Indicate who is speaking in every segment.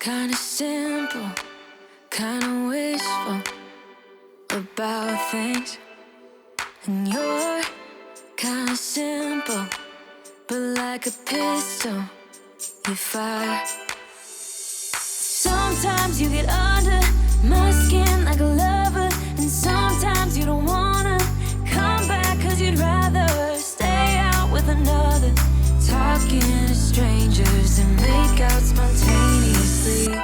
Speaker 1: Kinda simple, kinda wishful about things. And you're kinda simple, but like a pistol, you fire. Sometimes you get under my skin like a lover, and sometimes you don't wanna come back 'cause you'd rather stay out with another. Talking to strangers and make out spontaneously.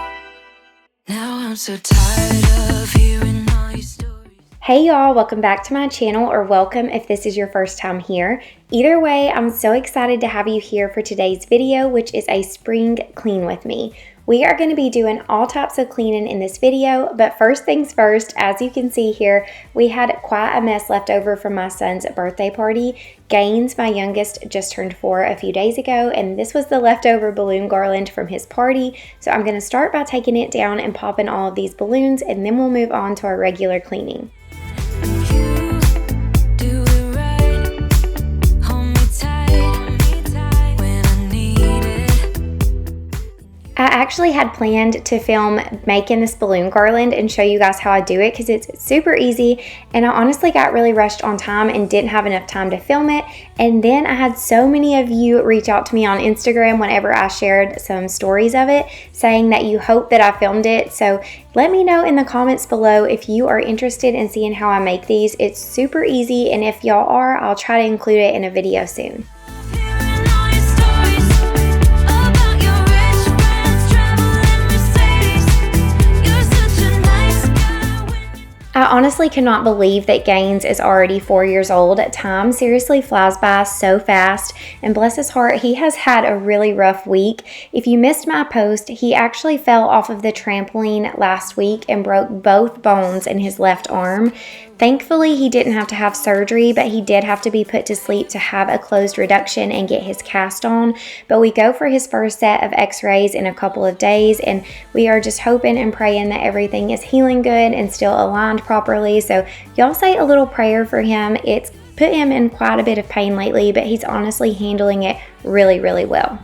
Speaker 1: Now I'm so tired of hearing all your stories.
Speaker 2: Hey y'all, welcome back to my channel, or welcome if this is your first time here. Either way, I'm so excited to have you here for today's video, which is a spring clean with me. We are going to be doing all types of cleaning in this video, but first things first, as you can see here, we had quite a mess left over from my son's birthday party. Gaines, my youngest, just turned 4 a few days ago, and this was the leftover balloon garland from his party. So I'm going to start by taking it down and popping all of these balloons, and then we'll move on to our regular cleaning. I actually had planned to film making this balloon garland and show you guys how I do it because it's super easy, and I honestly got really rushed on time and didn't have enough time to film it. And then I had so many of you reach out to me on Instagram whenever I shared some stories of it, saying that you hope that I filmed it. So let me know in the comments below if you are interested in seeing how I make these. It's super easy, and if y'all are, I'll try to include it in a video soon. I honestly cannot believe that Gaines is already 4 years old. Time seriously flies by so fast, and bless his heart, he has had a really rough week. If you missed my post, he actually fell off of the trampoline last week and broke both bones in his left arm. Thankfully, he didn't have to have surgery, but he did have to be put to sleep to have a closed reduction and get his cast on. But we go for his first set of x-rays in a couple of days, and we are just hoping and praying that everything is healing good and still aligned properly. So y'all say a little prayer for him. It's put him in quite a bit of pain lately, but he's honestly handling it really, really well.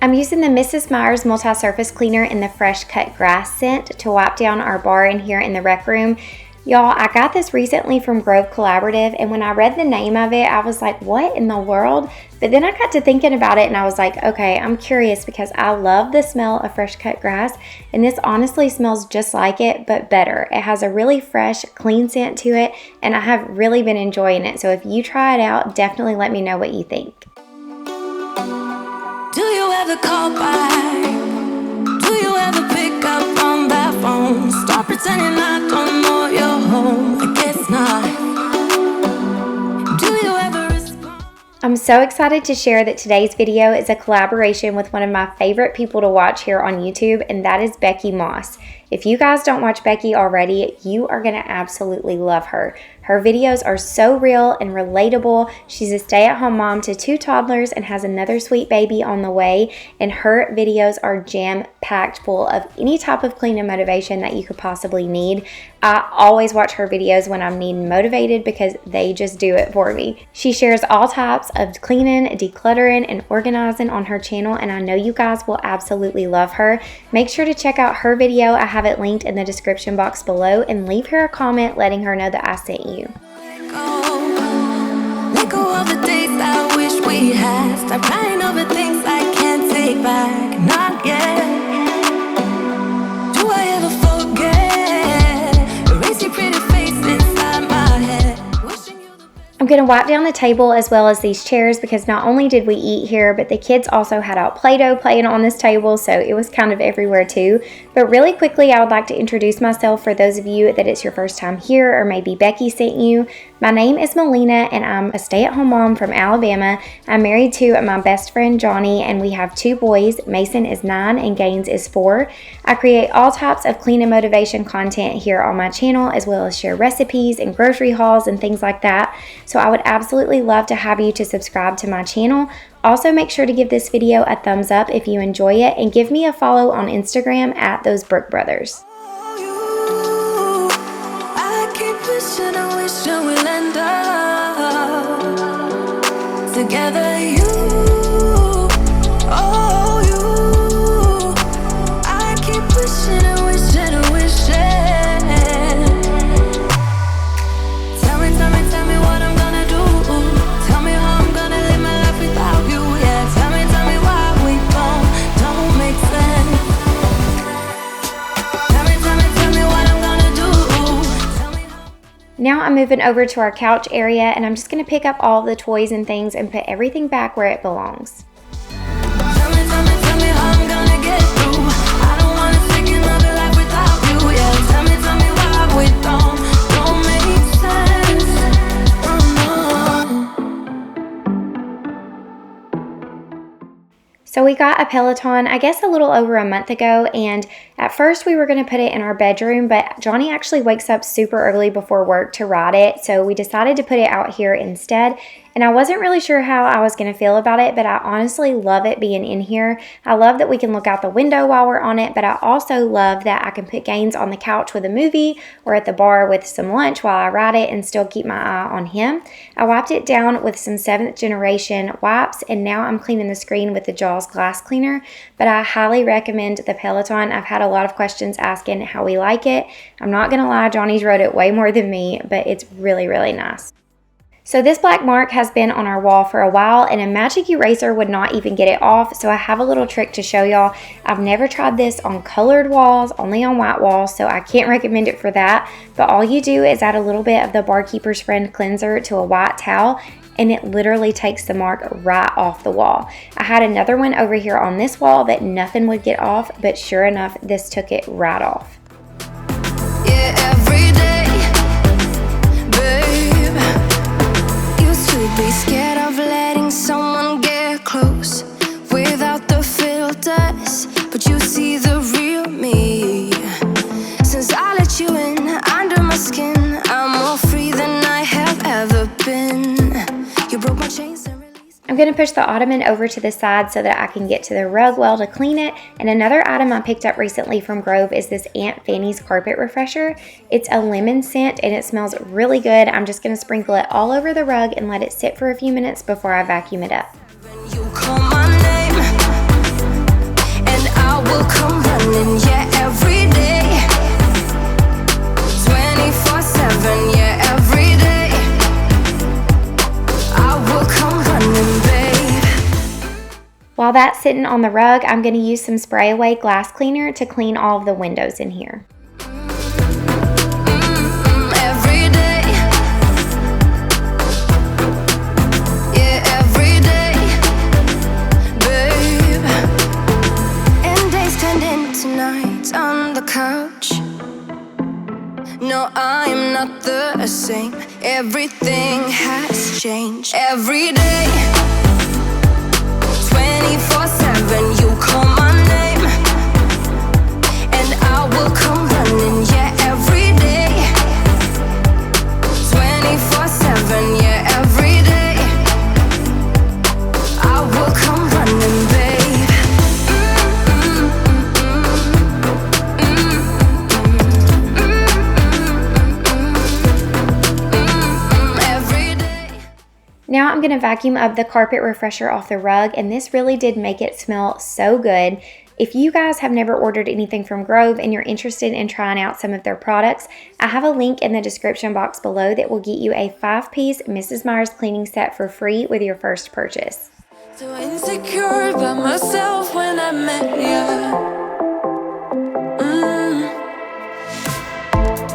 Speaker 2: I'm using the Mrs. Meyer's multi-surface cleaner in the fresh cut grass scent to wipe down our bar in here in the rec room. Y'all, I got this recently from Grove Collaborative, and when I read the name of it, I was like, what in the world? But then I got to thinking about it, and I was like, okay, I'm curious because I love the smell of fresh cut grass, and this honestly smells just like it, but better. It has a really fresh, clean scent to it, and I have really been enjoying it. So if you try it out, definitely let me know what you think.
Speaker 1: Do you ever call back? Do you ever pick up on that phone? Stop pretending I don't know you're home. I guess not. Do you ever respond?
Speaker 2: I'm so excited to share that today's video is a collaboration with one of my favorite people to watch here on YouTube, and that is Becky Moss. If you guys don't watch Becky already, you are going to absolutely love her. Her videos are so real and relatable. She's a stay-at-home mom to 2 toddlers and has another sweet baby on the way, and her videos are jam-packed full of any type of cleaning motivation that you could possibly need. I always watch her videos when I'm needing motivated because they just do it for me. She shares all types of cleaning, decluttering, and organizing on her channel, and I know you guys will absolutely love her. Make sure to check out her video. I have it linked in the description box below, and leave her a comment letting her know that I sent you.
Speaker 1: Let go of the days I wish we had. Stop crying over things I can't take back. Not yet. Do I ever forget? Erase your pretty face inside my head.
Speaker 2: I'm going to wipe down the table as well as these chairs because not only did we eat here, but the kids also had out Play-Doh playing on this table, so it was kind of everywhere too. But really quickly, I would like to introduce myself for those of you that it's your first time here, or maybe Becky sent you. My name is Melina, and I'm a stay-at-home mom from Alabama. I'm married to my best friend Johnny, and we have 2 boys. Mason is 9 and Gaines is 4. I create all types of clean and motivation content here on my channel, as well as share recipes and grocery hauls and things like that. So I would absolutely love to have you to subscribe to my channel. Also, make sure to give this video a thumbs up if you enjoy it, and give me a follow on Instagram at those Brook Brothers.
Speaker 1: I wish we'll end up together, you, oh you.
Speaker 2: moving over to our couch area, and I'm just going to pick up all the toys and things and put everything back where it belongs.
Speaker 1: Tell me how I'm gonna get through. I don't wanna take another life without you. Yeah, tell me why we don't make sense.
Speaker 2: So we got a Peloton, I guess a little over a month ago, and at first we were going to put it in our bedroom, but Johnny actually wakes up super early before work to ride it, so we decided to put it out here instead. And I wasn't really sure how I was going to feel about it, but I honestly love it being in here. I love that we can look out the window while we're on it, but I also love that I can put Gaines on the couch with a movie or at the bar with some lunch while I ride it and still keep my eye on him. I wiped it down with some 7th generation wipes, and now I'm cleaning the screen with the Jaws glass cleaner, but I highly recommend the Peloton. I've had a lot of questions asking how we like it. I'm not going to lie, Johnny's rode it way more than me, but it's really, really nice. So this black mark has been on our wall for a while, and a magic eraser would not even get it off, so I have a little trick to show y'all. I've never tried this on colored walls, only on white walls, so I can't recommend it for that, but all you do is add a little bit of the Barkeeper's Friend cleanser to a white towel, and it literally takes the mark right off the wall. I had another one over here on this wall that nothing would get off, but sure enough, this took it right off.
Speaker 1: Yeah, every day, babe. Be scared of letting someone get close without the filters, but you see the real me. Since I let you in under my skin, I'm more free than I have ever been. You broke my chains and released.
Speaker 2: I'm going to push the ottoman over to the side so that I can get to the rug well to clean it. And another item I picked up recently from Grove is this Aunt Fanny's carpet refresher. It's a lemon scent and it smells really good. I'm just going to sprinkle it all over the rug and let it sit for a few minutes before I vacuum it up.
Speaker 1: You call my name and I will come running, yeah, every day, 24/7, yeah, every day, I will come running, babe.
Speaker 2: While that's sitting on the rug, I'm going to use some spray away glass cleaner to clean all of the windows in here.
Speaker 1: Every day, yeah, every day, babe. And days turned into nights on the couch. No, I am not the same. Everything has changed. Every day, 24/7, you call my name and I will come running, yeah, every day, 24/7, yeah, every day, I will come running, babe. Every day.
Speaker 2: Now I'm going to vacuum up the carpet refresher off the rug, and this really did make it smell so good. If you guys have never ordered anything from Grove and you're interested in trying out some of their products, I have a link in the description box below that will get you a 5-piece Mrs. Meyer's cleaning set for free with your first purchase.
Speaker 1: So insecure by myself when I met you.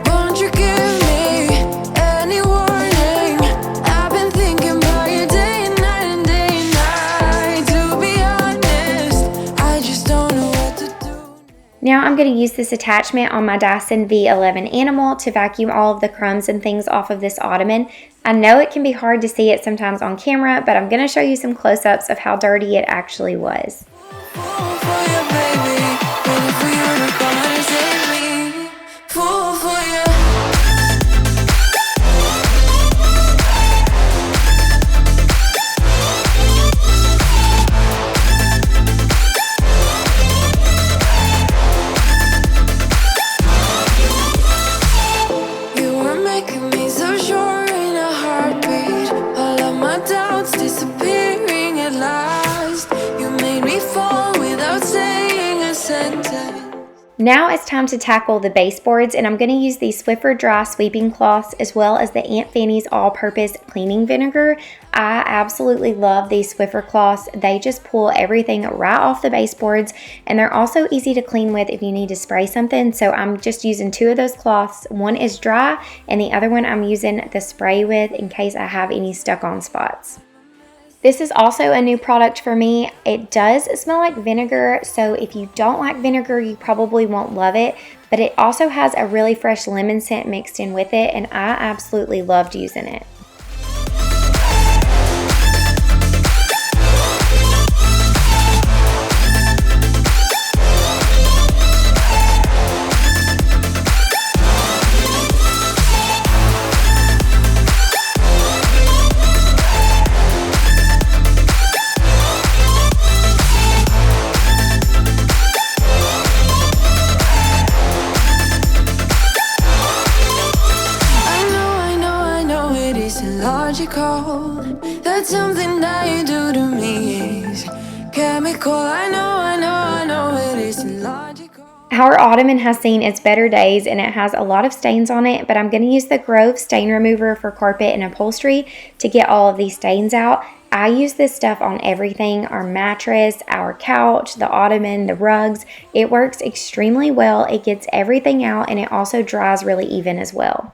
Speaker 1: Won't you give me any warning? I've been thinking about you day and night and day and night. To be honest, I just don't know what to do.
Speaker 2: Now I'm going to use this attachment on my Dyson V11 Animal to vacuum all of the crumbs and things off of this ottoman. I know it can be hard to see it sometimes on camera, but I'm going to show you some close-ups of how dirty it actually was.
Speaker 1: Fool for you, baby. Waiting for you to come and save me. Fool for you. You were making me so sure in a heartbeat. All of my doubts disappearing at last. You made me fall without saying a sentence.
Speaker 2: Now it's time to tackle the baseboards, and I'm going to use these Swiffer dry sweeping cloths as well as the Aunt Fanny's all-purpose cleaning vinegar. I absolutely love these Swiffer cloths. They just pull everything right off the baseboards, and they're also easy to clean with if you need to spray something. So I'm just using 2 of those cloths. One is dry, and the other one I'm using the spray with in case I have any stuck on spots. This is also a new product for me. It does smell like vinegar, so if you don't like vinegar, you probably won't love it, but it also has a really fresh lemon scent mixed in with it, and I absolutely loved using it.
Speaker 1: That's something that you do to me is chemical. I know it isn't logical.
Speaker 2: Our ottoman has seen its better days and it has a lot of stains on it, but I'm going to use the Grove stain remover for carpet and upholstery to get all of these stains out. I use this stuff on everything, our mattress, our couch, the ottoman, the rugs. It works extremely well. It gets everything out and it also dries really even as well.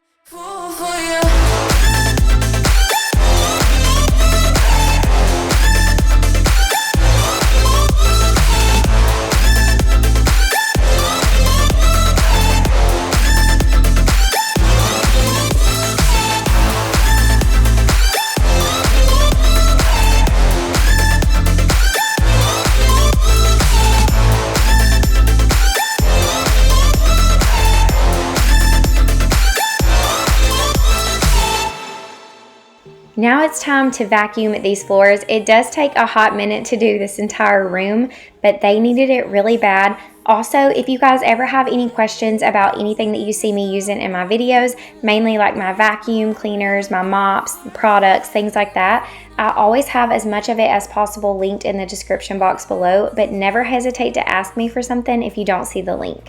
Speaker 2: Now it's time to vacuum these floors. It does take a hot minute to do this entire room, but they needed it really bad. Also, if you guys ever have any questions about anything that you see me using in my videos, mainly like my vacuum cleaners, my mops, products, things like that, I always have as much of it as possible linked in the description box below, but never hesitate to ask me for something if you don't see the link.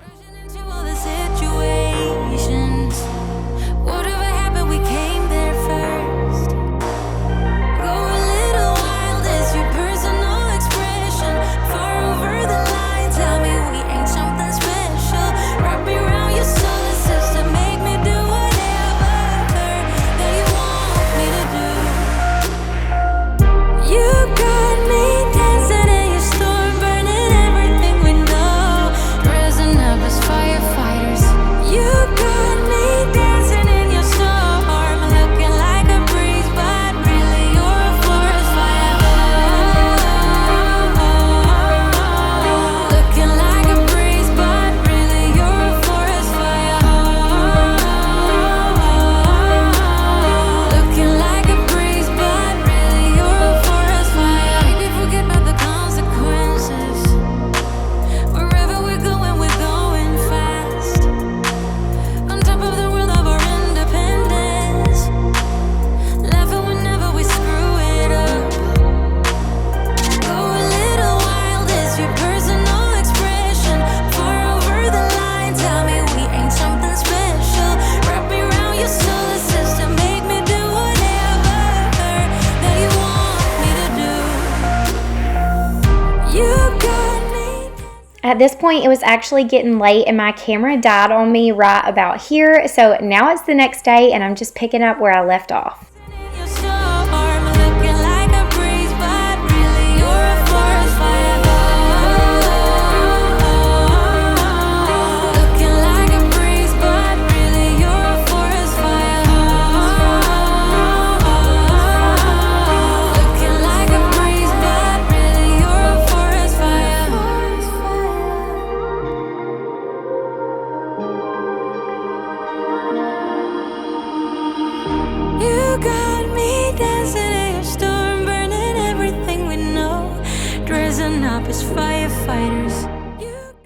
Speaker 2: At this point, it was actually getting late and my camera died on me right about here. So now it's the next day and I'm just picking up where I left off.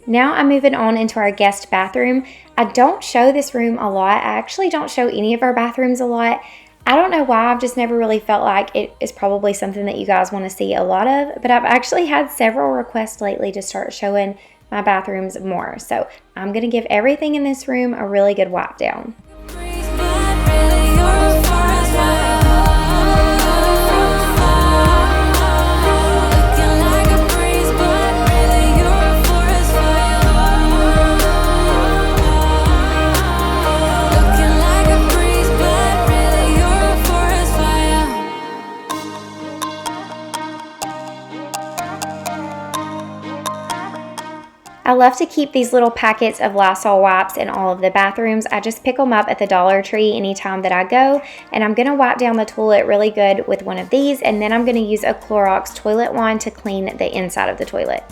Speaker 2: Now I'm moving on into our guest bathroom. I don't show this room a lot. I actually don't show any of our bathrooms a lot. I don't know why. I've just never really felt like it is probably something that you guys want to see a lot of, but I've actually had several requests lately to start showing my bathrooms more. So I'm going to give everything in this room a really good wipe down. I love to keep these little packets of Lysol wipes in all of the bathrooms. I just pick them up at the Dollar Tree anytime that I go, and I'm going to wipe down the toilet really good with one of these, and then I'm going to use a Clorox toilet wand to clean the inside of the toilet.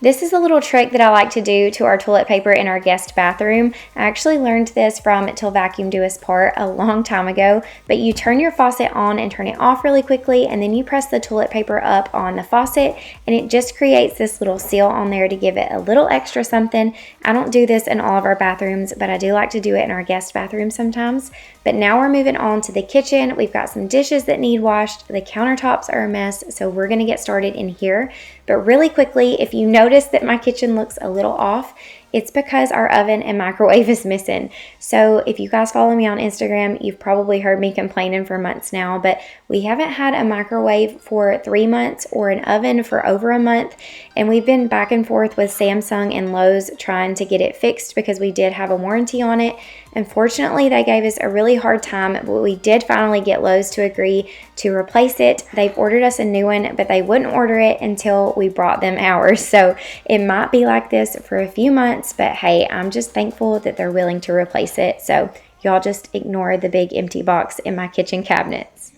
Speaker 2: This is a little trick that I like to do to our toilet paper in our guest bathroom. I actually learned this from Till Vacuum Do Us Part a long time ago, but you turn your faucet on and turn it off really quickly, and then you press the toilet paper up on the faucet, and it just creates this little seal on there to give it a little extra something. I don't do this in all of our bathrooms, but I do like to do it in our guest bathroom sometimes. But now we're moving on to the kitchen. We've got some dishes that need washed. The countertops are a mess, so we're gonna get started in here. But really quickly, if you notice that my kitchen looks a little off, it's because our oven and microwave is missing. So if you guys follow me on Instagram, you've probably heard me complaining for months now, but we haven't had a microwave for 3 months or an oven for over a month. And we've been back and forth with Samsung and Lowe's trying to get it fixed because we did have a warranty on it. Unfortunately, they gave us a really hard time, but we did finally get Lowe's to agree to replace it. They've ordered us a new one, but they wouldn't order it until we brought them ours. So it might be like this for a few months, but hey, I'm just thankful that they're willing to replace it. So y'all just ignore the big empty box in my kitchen cabinets.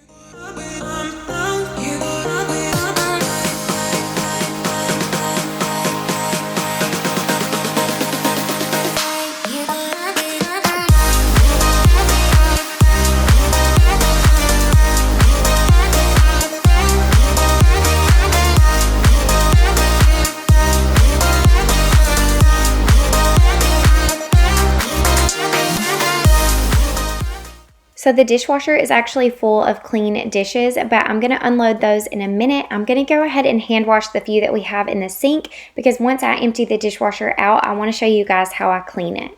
Speaker 2: So the dishwasher is actually full of clean dishes, but I'm going to unload those in a minute. I'm going to go ahead and hand wash the few that we have in the sink because once I empty the dishwasher out, I want to show you guys how I clean it.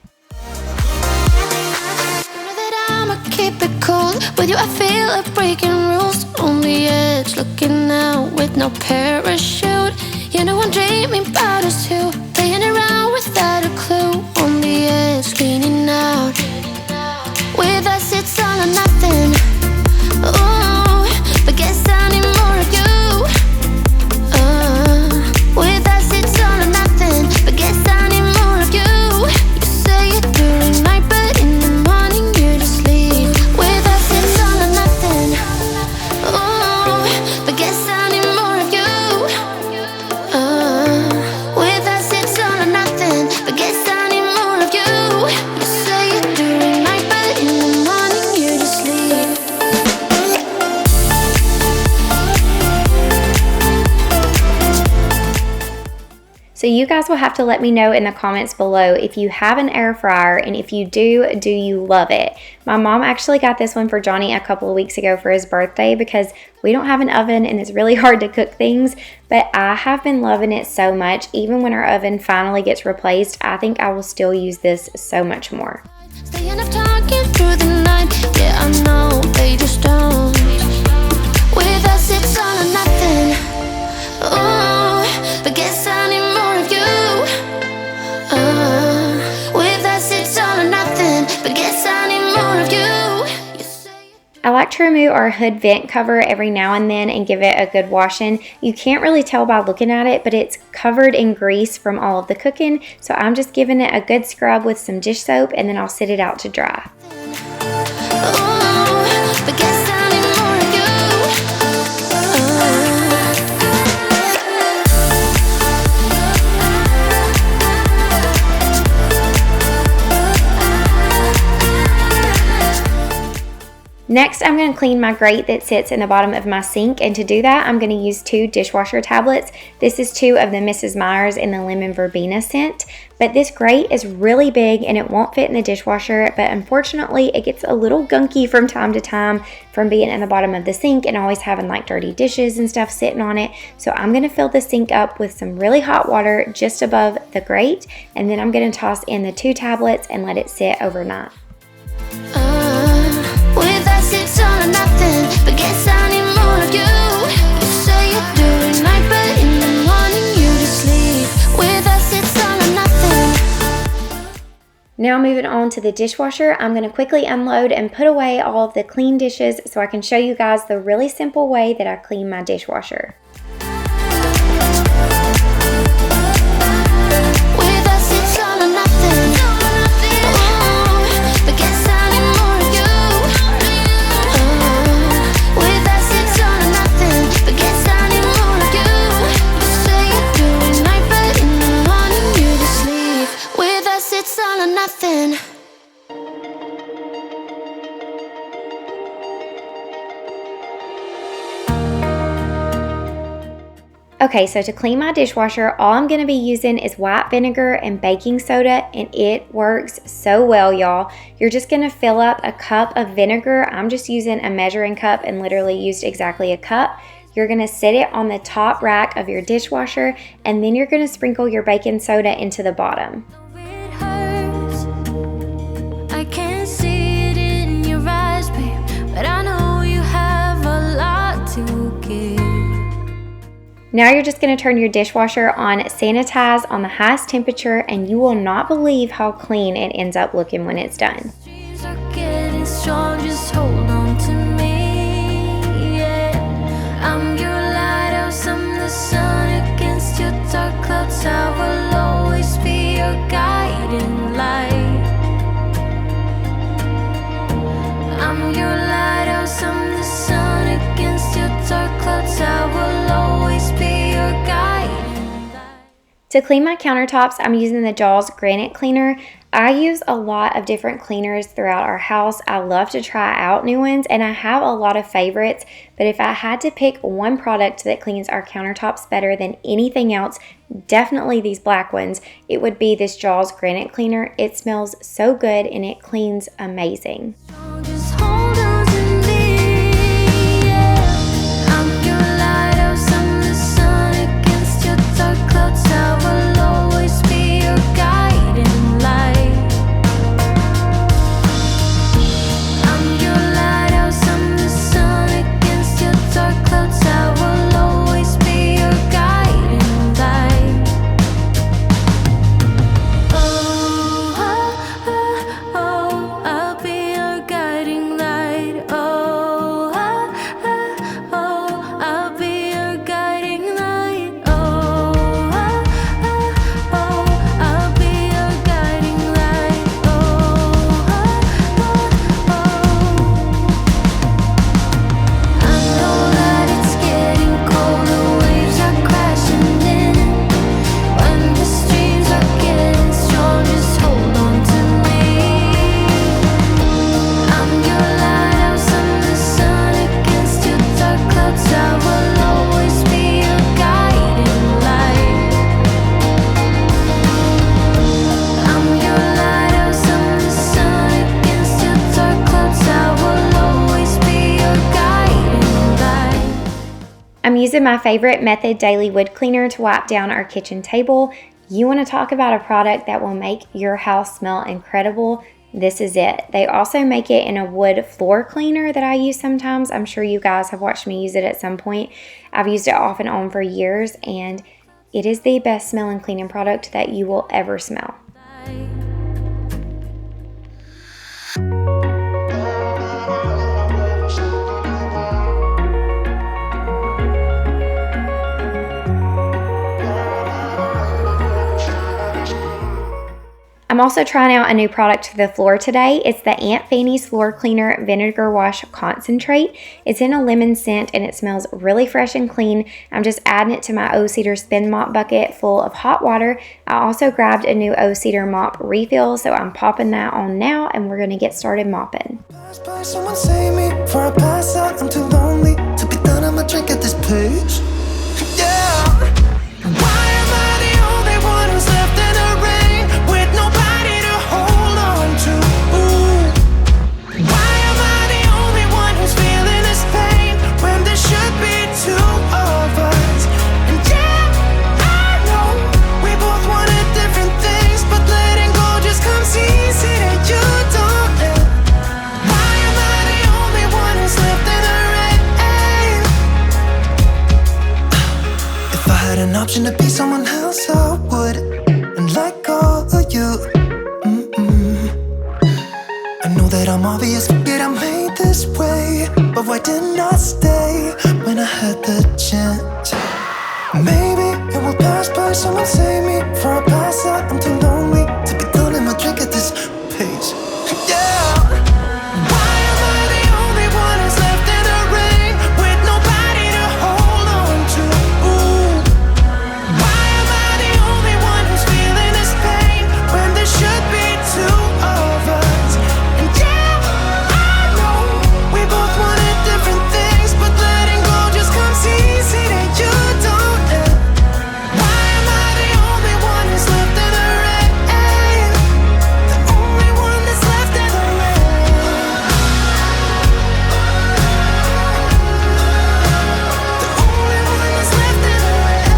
Speaker 1: Keep it cool with you. I feel like breaking rules on the edge, looking out with no parachute. You know I'm dreaming about us two, playing around without a clue. On the edge, cleaning out. With us it's all or nothing. Ooh, but guess I need more of you. With us it's all or nothing, but guess I need more of you. You say it during night, but in the morning you're asleep. With us it's all or nothing. Ooh, but guess I need more of you. With us it's all or nothing, but guess I need more of you. You say it during night, but in the morning you're asleep.
Speaker 2: So you guys will have to let me know in the comments below if you have an air fryer, and if you do you love it? My mom actually got this one for Johnny a couple of weeks ago for his birthday because we don't have an oven and it's really hard to cook things, but I have been loving it so much. Even when our oven finally gets replaced, I think I will still use this so much more.
Speaker 1: Staying up talking through the night. Yeah, I know they just don't. With us it's all or nothing. Ooh, but guess I need more of you. With us it's all or nothing, but guess I need more of you. You say
Speaker 2: I like to remove our hood vent cover every now and then and give it a good washing. You can't really tell by looking at it, but it's covered in grease from all of the cooking, so I'm just giving it a good scrub with some dish soap, and then I'll sit it out to dry.
Speaker 1: ooh, but guess I need more of you.
Speaker 2: Next, I'm going to clean my grate that sits in the bottom of my sink, and to do that, I'm going to use 2 dishwasher tablets. This is 2 of the Mrs. Meyer's in the lemon verbena scent, but this grate is really big and it won't fit in the dishwasher, but unfortunately it gets a little gunky from time to time from being in the bottom of the sink and always having like dirty dishes and stuff sitting on it. So I'm going to fill the sink up with some really hot water just above the grate, and then I'm going to toss in the 2 tablets and let it sit overnight.
Speaker 1: With us it's all
Speaker 2: Now moving on to the dishwasher, I'm going to quickly unload and put away all of the clean dishes so I can show you guys the really simple way that I clean my dishwasher. Okay, so to clean my dishwasher, all I'm going to be using is white vinegar and baking soda, and it works so well, y'all. You're just going to fill up a cup of vinegar. I'm just using a measuring cup and literally used exactly a cup. You're going to set it on the top rack of your dishwasher, and then you're going to sprinkle your baking soda into the bottom.
Speaker 1: It hurts. I can't see it in your eyes, babe, but I know you have a lot to give.
Speaker 2: Now you're just going to turn your dishwasher on sanitize on the highest temperature, and you will not believe how clean it ends up looking when it's done.
Speaker 1: Dreams are getting strong, just hold on to me, yeah. I'm your lighthouse, I'm the sun against your dark clouds. I will always be your guiding light. I'm your lighthouse, I'm the sun against your dark clouds. I will always be your guiding light.
Speaker 2: To clean my countertops, I'm using the Jaws Granite Cleaner. I use a lot of different cleaners throughout our house. I love to try out new ones, and I have a lot of favorites, but if I had to pick one product that cleans our countertops better than anything else, definitely these black ones, it would be this Jaws Granite Cleaner. It smells so good and it cleans amazing.
Speaker 1: Just hold on to me, yeah. I'm your lighthouse, I'm the sun against your dark clouds. I will always be your guiding light. I'm your lighthouse, I'm the sun against your dark clouds. I will always be your guiding light. Oh, I'll be your guiding light. Oh, I'll be your guiding light. Oh, I'll be your guiding light. I know that it's getting cold, the waves are crashing in. When the streams are getting strong, just hold on to me. I'm your lighthouse, I'm the sun against your dark clouds. I will always be your guiding light. I'm your lighthouse, I'm the sun against your dark clouds. I will always be your guiding light.
Speaker 2: I'm using my favorite Method Daily Wood Cleaner to wipe down our kitchen table. You want to talk about a product that will make your house smell incredible? This is it. They also make it in a wood floor cleaner that I use sometimes. I'm sure you guys have watched me use it at some point. I've used it off and on for years, and it is the best smelling cleaning product that you will ever smell. I'm also trying out a new product for the floor today. It's the Aunt Fanny's Floor Cleaner Vinegar Wash Concentrate. It's in a lemon scent and it smells really fresh and clean. I'm just adding it to my O-Cedar spin mop bucket full of hot water. I also grabbed a new O-Cedar mop refill, so I'm popping that on now and we're gonna get started mopping.
Speaker 3: Someone save me before I pass out. I'm too lonely to be done. I'ma drink at this place. Yeah. Why am I the only one who's left in the rain with nobody to hold on to? Ooh. Why am I the only one who's feeling this pain when there should be two of us? And yeah, I know we both wanted different things, but letting go just comes easy and you don't know. Why am I the only one who's left in the rain? this way, but why didn't I stay when I had the chance? Maybe it will pass by, someone save me before I pass out. I'm too lonely to be done in my drink at this pace. Yeah. Why am I the only one who's left in the rain with nobody to hold on to? Ooh. Why am I the only one who's feeling this pain when there should be two of us? And yeah, I know we both wanted different things, but letting go just comes easy to you, don't it? Why am I the only one who's left in the rain? The only one that's left in the rain. The only one that's left in the rain.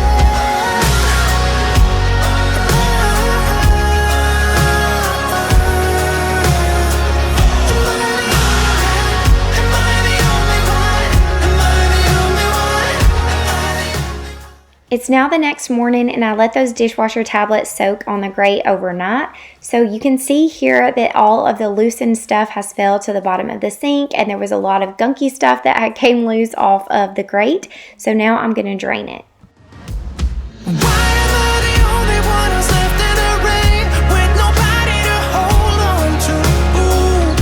Speaker 3: Am I the only one? Am I the only one?
Speaker 2: It's now the next morning and I let those dishwasher tablets soak on the grate overnight. So you can see here that all of the loosened stuff has fell to the bottom of the sink and there was a lot of gunky stuff that came loose off of the grate. So now I'm going to drain it.
Speaker 3: Why am I the only one who's left in the rain with nobody to hold on to? Ooh.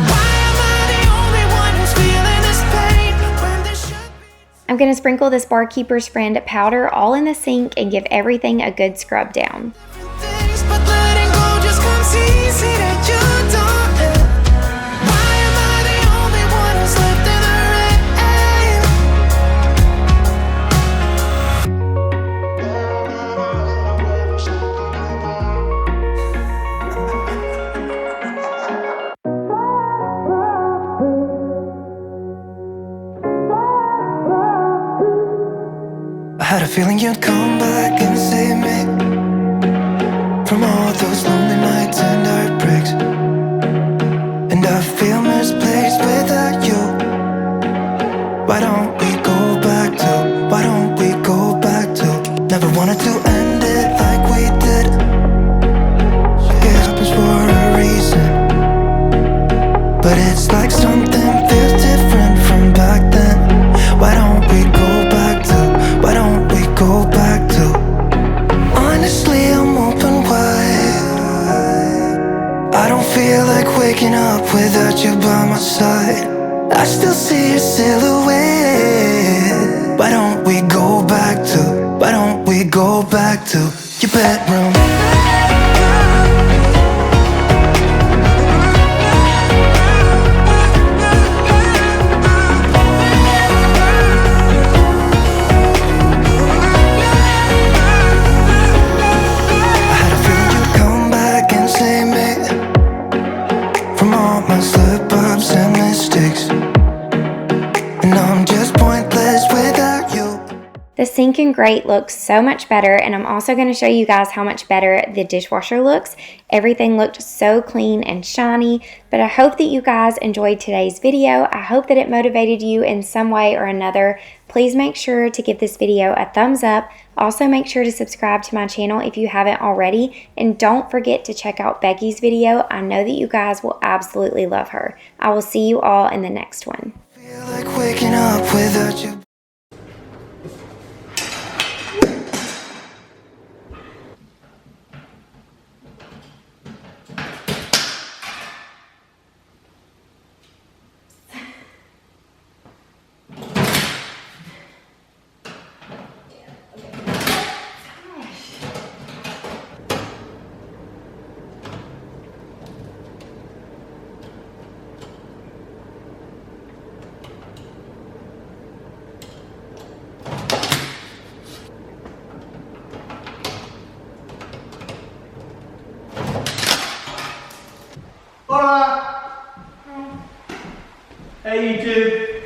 Speaker 3: Why am I the only one who's feeling this pain when there should be?
Speaker 2: I'm going to sprinkle this Barkeeper's Friend powder all in the sink and give everything a good scrub down.
Speaker 3: Things, but letting go just comes easy to you, don't it? Why am I the only one who's left in the rain? I had a feeling you'd come back and save me from all those lonely nights and heartbreaks. And I feel misplaced without you. Why don't we go back to, why don't we go back to? Never wanted to end it like we did. It happens for a reason, but it's like something feels different from back then. Why don't we go back to, why don't we go back to? Honestly, I'm open wide. I don't feel like waking up without you by my side. I still see your silhouette. Why don't we go back to, why don't we go back to your bedroom? I had a feeling you'd come back and save me from all my slip-ups and mistakes. And I'm just pointless without you.
Speaker 2: The sink and grate looks so much better, and I'm also going to show you guys how much better the dishwasher looks. Everything looked so clean and shiny, but I hope that you guys enjoyed today's video. I hope that it motivated you in some way or another. Please make sure to give this video a thumbs up. Also make sure to subscribe to my channel if you haven't already, and don't forget to check out Becky's video. I know that you guys will absolutely love her. I will see you all in the next one.
Speaker 3: Feel like waking up without you.
Speaker 4: Hola! Hey, YouTube!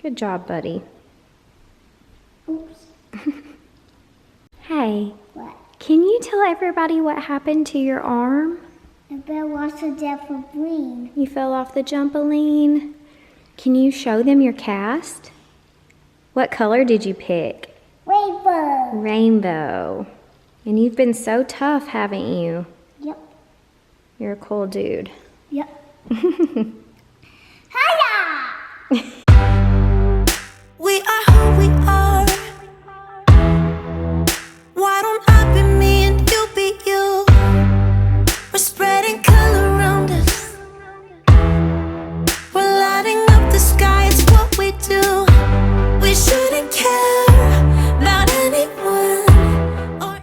Speaker 2: Good job, buddy.
Speaker 5: Oops.
Speaker 2: Hey,
Speaker 5: What?
Speaker 2: can you tell everybody what happened to your arm?
Speaker 5: I bet what's the death of green?
Speaker 2: You fell off the jumpaline. Can you show them your cast? What color did you pick?
Speaker 5: Rainbow.
Speaker 2: Rainbow. And you've been so tough, haven't you?
Speaker 5: Yep.
Speaker 2: You're a cool dude.
Speaker 5: Yep. Hiya!